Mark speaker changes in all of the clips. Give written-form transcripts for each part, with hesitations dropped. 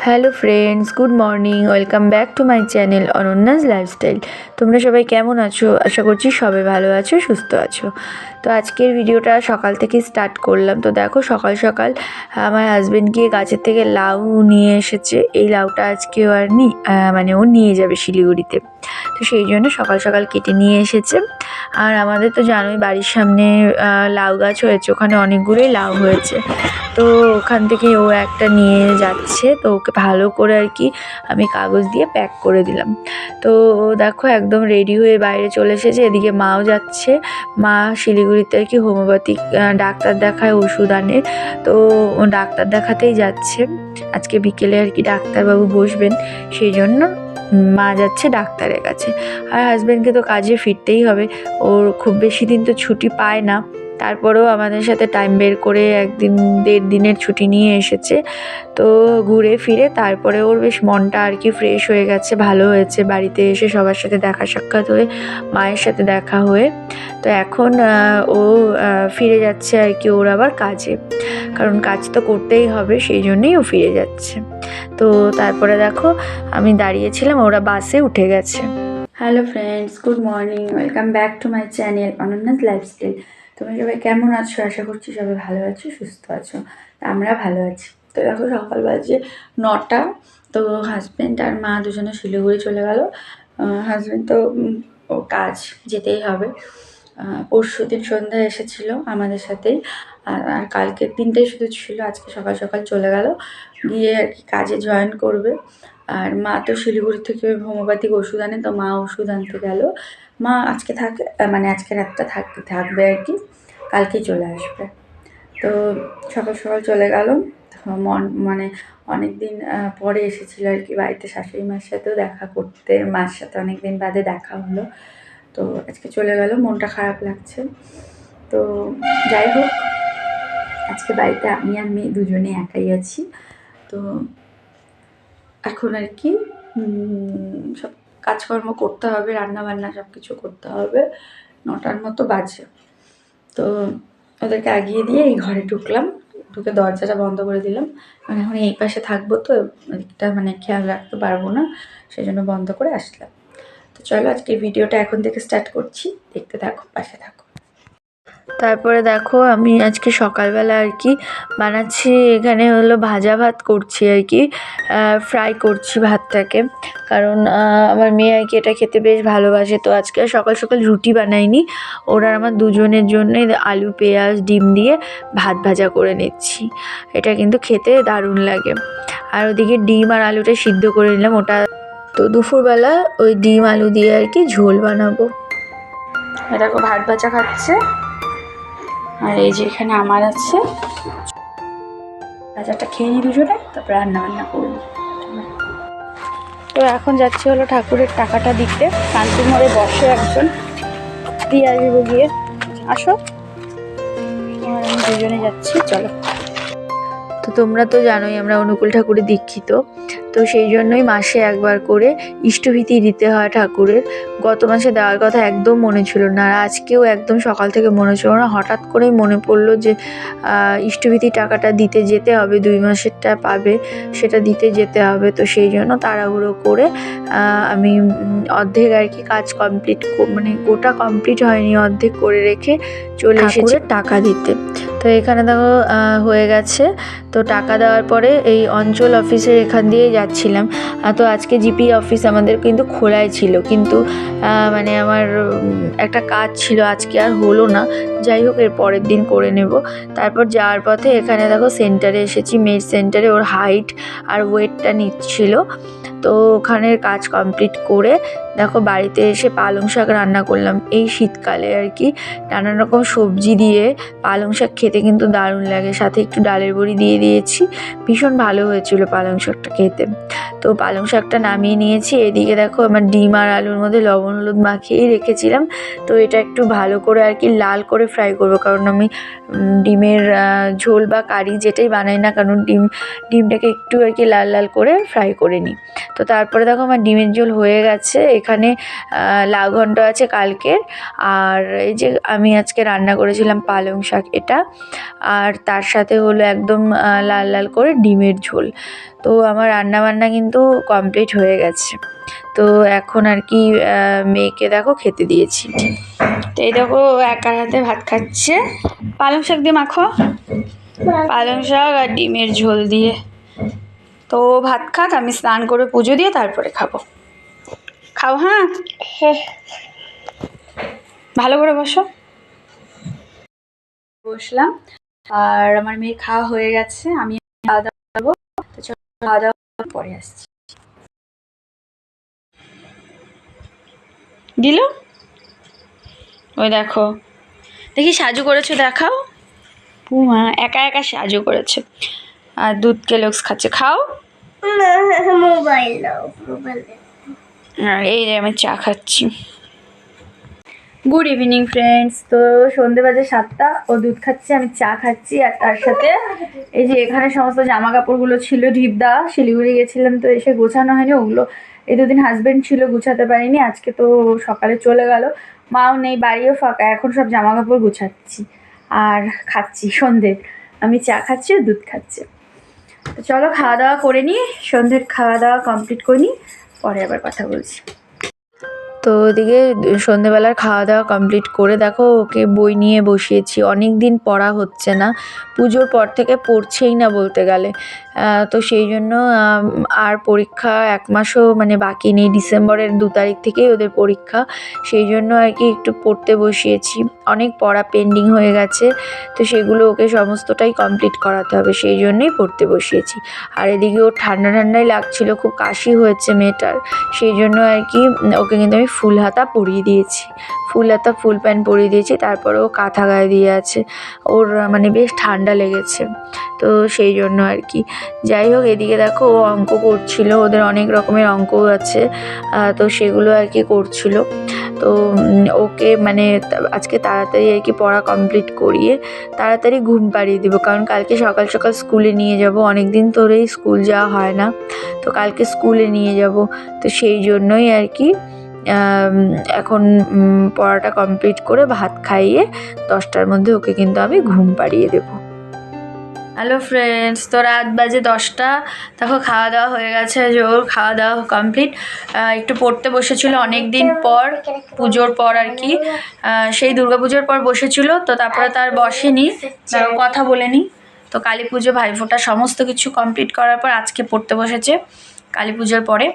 Speaker 1: Hello friends, good morning. Welcome back to my channel অনন্যাস lifestyle. তোমরা সবাই কেমন আছো? আশা করছি সবাই ভালো আছো, সুস্থ আছো। তো আজকের ভিডিওটা সকাল থেকে স্টার্ট করলাম। তো দেখো, সকাল সকাল আমার হাজব্যান্ড গিয়ে গাছের থেকে লাউ নিয়ে এসেছে। এই লাউটা আজকে ও নিয়ে যাবে শিলিগুড়িতে। তো সেই জন্য সকাল সকাল কেটে নিয়ে এসেছে। আর আমাদের তো জানোই, বাড়ির সামনে লাউ গাছ হয়েছে, ওখানে অনেকগুলোই লাউ হয়েছে। তো ওখান থেকে ও একটা নিয়ে যাচ্ছে। তো ওকে ভালো করে আমি কাগজ দিয়ে প্যাক করে দিলাম। তো ও দেখো একদম রেডি হয়ে বাইরে চলে এসেছে। এদিকে মাও যাচ্ছে। মা শিলিগুড়িতে হোমিওপ্যাথিক ডাক্তার দেখায়, ওষুধ আনে। তো ও ডাক্তার দেখাতেই যাচ্ছে। আজকে বিকেলে ডাক্তারবাবু বসবেন, সেই জন্য মা যাচ্ছে ডাক্তারের কাছে। আর হাজব্যান্ডকে তো কাজে ফিরতেই হবে। ওর খুব বেশি দিন তো ছুটি পায় না, তারপরেও আমাদের সাথে টাইম বের করে 1-1.5 দিনের ছুটি নিয়ে এসেছে। তো ঘুরে ফিরে তারপরে ওর বেশ মনটা ফ্রেশ হয়ে গেছে, ভালো হয়েছে। বাড়িতে এসে সবার সাথে দেখা সাক্ষাৎ হয়ে, মায়ের সাথে দেখা হয়ে, তো এখন ও ফিরে যাচ্ছে ওর আবার কাজে, কারণ কাজ তো করতেই হবে, সেই জন্যই ও ফিরে যাচ্ছে। তো তারপরে দেখো, আমি দাঁড়িয়েছিলাম, ওরা বাসে উঠে গেছে। Hello friends, good morning. Welcome back to my channel অনন্যাস lifestyle. তোমরা সবাই কেমন আছো? আশা করছি সবাই ভালো আছো, সুস্থ আছো। আমরা ভালো আছি। তো দেখো, সকাল বাজে 9টা। তো হাজব্যান্ড আর মা দুজনে শিলিগুড়ি চলে গেল। হাজব্যান্ড তো ও কাজ যেতেই হবে। পরশুদিন সন্ধ্যায় এসেছিলো আমাদের সাথেই। আর কালকের দিনটাই শুধু ছিল, আজকে সকাল সকাল চলে গেল, গিয়ে কাজে জয়েন করবে। আর মা তো শিলিগুড়ি থেকে হোমিওপ্যাথিক ওষুধ আনে, তো মা ওষুধ আনতে গেল। মা আজকে আজকে রাতটা থাকবে কালকেই চলে আসবে। তো সকাল সকাল চলে গেল। অনেক দিন পরে এসেছিল বাড়িতে, শাশুড়ি মার সাথেও দেখা করতে। মার সাথে অনেক দিন বাদে দেখা হলো। তো আজকে চলে গেল, মনটা খারাপ লাগছে। তো যাই হোক, আজকে বাড়িতে আমি আর মেয়ে দুজনে একাই আছি। তো এখন সব কাজকর্ম করতে হবে, রান্নাবান্না সব কিছু করতে হবে। 9টার মতো বাজে। তো ওদেরকে আগিয়ে দিয়ে এই ঘরে ঢুকলাম, ঢুকে দরজাটা বন্ধ করে দিলাম। এখন এই পাশে থাকবো, তো এটা খেয়াল রাখতে পারবো না, সেই জন্য বন্ধ করে আসলাম। তো চলো, আজকের ভিডিওটা এখন থেকে স্টার্ট করছি, দেখতে থাকো, পাশে থাকো। তারপরে দেখো, আমি আজকে সকালবেলা বানাচ্ছি, এখানে হলো ভাজা ভাত করছি, ফ্রাই করছি ভাতটাকে, কারণ আমার মেয়ে এটা খেতে বেশ ভালোবাসে। তো আজকে সকাল সকাল রুটি বানাইনি, ওরা আমার দুজনের জন্য আলু পেঁয়াজ ডিম দিয়ে ভাত ভাজা করে নিচ্ছি। এটা কিন্তু খেতে দারুণ লাগে। আর ওদিকে ডিম আর আলুটা সিদ্ধ করে নিলাম। ওটা তো দুপুরবেলা ওই ডিম আলু দিয়ে ঝোল বানাবো। এটা ভাত ভাজা খাচ্ছে। আর এই যে এখানে আমার আছে, ভাজাটা খেয়ে নিই দুজনে, তারপর রান্না বান্না করবো। তো এখন যাচ্ছি হলো ঠাকুরের টাকাটা দিতে। শান্তির মোড়ে বসে একজন, দিয়ে আসবো গিয়ে। আসো, আর আমি দুজনে যাচ্ছি, চলো। তো তোমরা তো জানোই আমরা অনুকূল ঠাকুরে দীক্ষিত, তো সেই জন্যই মাসে একবার করে ইষ্টভীতি দিতে হয় ঠাকুরের। গত মাসে দেওয়ার কথা একদম মনে ছিল না, আর আজকেও একদম সকাল থেকে মনে ছিল না। হঠাৎ করেই মনে পড়লো যে ইষ্টভীতি টাকাটা দিতে যেতে হবে, 2 মাসেরটা পাবে, সেটা দিতে যেতে হবে। তো সেই জন্য তাড়াহুড়ো করে আমি অর্ধেক কাজ কমপ্লিট, গোটা কমপ্লিট হয়নি, অর্ধেক করে রেখে চলে এসেছি টাকা দিতে। তো এখানে দেখো হয়ে গেছে। তো টাকা দেওয়ার পরে এই অঞ্চল অফিসের এখান দিয়ে যাচ্ছিলাম। তো আজকে জিপি অফিস আমাদের কিন্তু খোলাই ছিল, কিন্তু আমার একটা কাজ ছিল, আজকে আর হলো না। যাই হোক, এর পরের দিন করে নেব। তারপর যাওয়ার পথে এখানে দেখো সেন্টারে এসেছি, মেড সেন্টারে। ওর হাইট আর ওয়েটটা নিচ্ছিল। তো ওখানের কাজ কমপ্লিট করে দেখো বাড়িতে এসে পালং শাক রান্না করলাম। এই শীতকালে নানান রকম সবজি দিয়ে পালং শাক খেতে কিন্তু দারুণ লাগে, সাথে একটু ডালের বড়ি দিয়ে দিয়েছি। ভীষণ ভালো হয়েছিল পালং শাকটা খেতে। তো পালং শাকটা নামিয়ে নিয়েছি। এদিকে দেখো, আমার ডিম আর আলুর মধ্যে লবণ হলুদ মাখিয়েই রেখেছিলাম। তো এটা একটু ভালো করে লাল করে ফ্রাই করবো, কারণ আমি ডিমের ঝোল বা কারি যেটাই বানাই না, কারণ ডিমটাকে একটু লাল লাল করে ফ্রাই করে নিই। তো তারপরে দেখো আমার ডিমের ঝোল হয়ে গেছে। এখানে লাউ ঘন্ট আছে কালকের, আর এই যে আমি আজকে রান্না করেছিলাম পালং শাক এটা, আর তার সাথে হলো একদম লাল লাল করে ডিমের ঝোল। তো আমার রান্না বান্না কিন্তু কমপ্লিট হয়ে গেছে। তো এখন আর কি মেয়েকে দেখো খেতে দিয়েছি। তো এই দেখো একার হাতে ভাত খাচ্ছে, পালং শাক দিয়ে মাখো, পালং শাক আর ডিমের ঝোল দিয়ে। তো ভাত খাক, আমি স্নান করে পুজো দিয়ে তারপরে খাবো। খাও হ্যাঁ, ভালো করে বসো। বসলাম, আর আমার মেয়ে খাওয়া হয়ে গেছে, আমি খাওয়া দাওয়া করবো। তো চলো খাওয়া দাওয়া পরে আসছি। দিল ওই দেখো, দেখি সাজু করেছো দেখাও। পুমা একা একা সাজু করেছে, আর দুধ কেলক্স খাচ্ছে। খাও।
Speaker 2: মোবাইল দাও, মোবাইল।
Speaker 1: আর এই যে আমি চা খাচ্ছি। Good evening friends. তো সন্ধে বাজে 7টা, ও দুধ খাচ্ছে, আমি চা খাচ্ছি, আর তার সাথে এই যে এখানে সমস্ত জামা কাপড়গুলো ছিল ঢিপদা, শিলিগুড়ি গেছিলাম তো এসে গোছানো হয়নি ওগুলো। এই দুদিন হাজবেন্ড ছিল, গুছাতে পারিনি, আজকে তো সকালে চলে গেল, মাও নেই, বাড়িও ফাঁকা, এখন সব জামা কাপড় গুছাচ্ছি আর খাচ্ছি সন্ধে। আমি চা খাচ্ছি আর দুধ খাচ্ছি। তো চলো খাওয়া দাওয়া করে নিই, সন্ধ্যের খাওয়া দাওয়া কমপ্লিট করে নিই, পরে আবার কথা বলছি। তো ওদিকে সন্ধেবেলার খাওয়া দাওয়া কমপ্লিট করে দেখো ওকে বই নিয়ে বসিয়েছি। অনেক দিন পড়া হচ্ছে না, পুজোর পর থেকে পড়ছেই না বলতে গেলে। তো সেই জন্য আর পরীক্ষা 1 মাসও মানে বাকি নেই, ডিসেম্বরের 2 তারিখ থেকেই ওদের পরীক্ষা। সেই জন্য আর কি একটু পড়তে বসিয়েছি, অনেক পড়া পেন্ডিং হয়ে গেছে, তো সেগুলো ওকে সমস্তটাই কমপ্লিট করাতে হবে, সেই জন্যই পড়তে বসিয়েছি। আর এদিকে ওর ঠান্ডা ঠান্ডাই লাগছিল, খুব কাশি হয়েছে মেয়েটার, সেই জন্য আর কি ওকে কিন্তু আমি ফুল হাতা পরিয়ে দিয়েছি, ফুল হাতা ফুল প্যান্ট পরিয়ে দিয়েছি, তারপরে ও কাঁথা গায়ে দিয়ে আছে, ওর মানে বেশ ঠান্ডা লেগেছে, তো সেই জন্য আর কি। যাই হোক, এদিকে দেখো ও অঙ্ক করছিল, ওদের অনেক রকমের অঙ্ক আছে, তো সেগুলো আর কি করছিল। তো ওকে মানে আজকে তাড়াতাড়ি আর কি পড়া কমপ্লিট করিয়ে তাড়াতাড়ি ঘুম পাড়িয়ে দেবো, কারণ কালকে সকাল সকাল স্কুলে নিয়ে যাব, অনেক দিন ধরেই স্কুল যাওয়া হয় না, তো কালকে স্কুলে নিয়ে যাব, তো সেই জন্যই আর কি এখন পড়াটা কমপ্লিট করে ভাত খাইয়ে 10টার মধ্যে ওকে কিন্তু আমি ঘুম পাড়িয়ে দেবো। হ্যালো ফ্রেন্ডস, তো রাত বাজে 10টা, দেখো খাওয়া দাওয়া হয়ে গেছে, যে ওর খাওয়া দাওয়া কমপ্লিট। একটু পড়তে বসেছিল অনেক দিন পর, পুজোর পর আর কি, সেই দুর্গাপুজোর পর বসেছিল, তো তারপরে তার বসেনি, কথা বলেনি। তো কালী পুজো, ভাইফোঁটা সমস্ত কিছু কমপ্লিট করার পর আজকে পড়তে বসেছে কালী পুজোর পরে।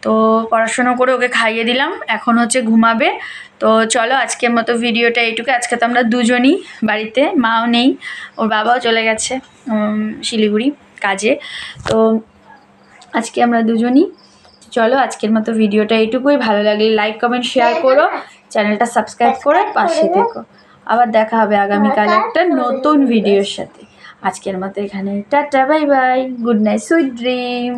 Speaker 1: তো পড়াশুনো করে ওকে খাইয়ে দিলাম, এখন হচ্ছে ঘুমাবে। তো চলো আজকের মতো ভিডিওটা এইটুকু। আজকে তো আমরা দুজনই বাড়িতে, মাও নেই, ওর বাবাও চলে গেছে শিলিগুড়ি কাজে, তো আজকে আমরা দুজনই। চলো আজকের মতো ভিডিওটা এইটুকুই, ভালো লাগলে লাইক কমেন্ট শেয়ার করো, চ্যানেলটা সাবস্ক্রাইব করে পাশে থেকো। আবার দেখা হবে আগামীকাল একটা নতুন ভিডিওর সাথে। আজকের মতো এখানে tata, bye bye, good night, sweet dream.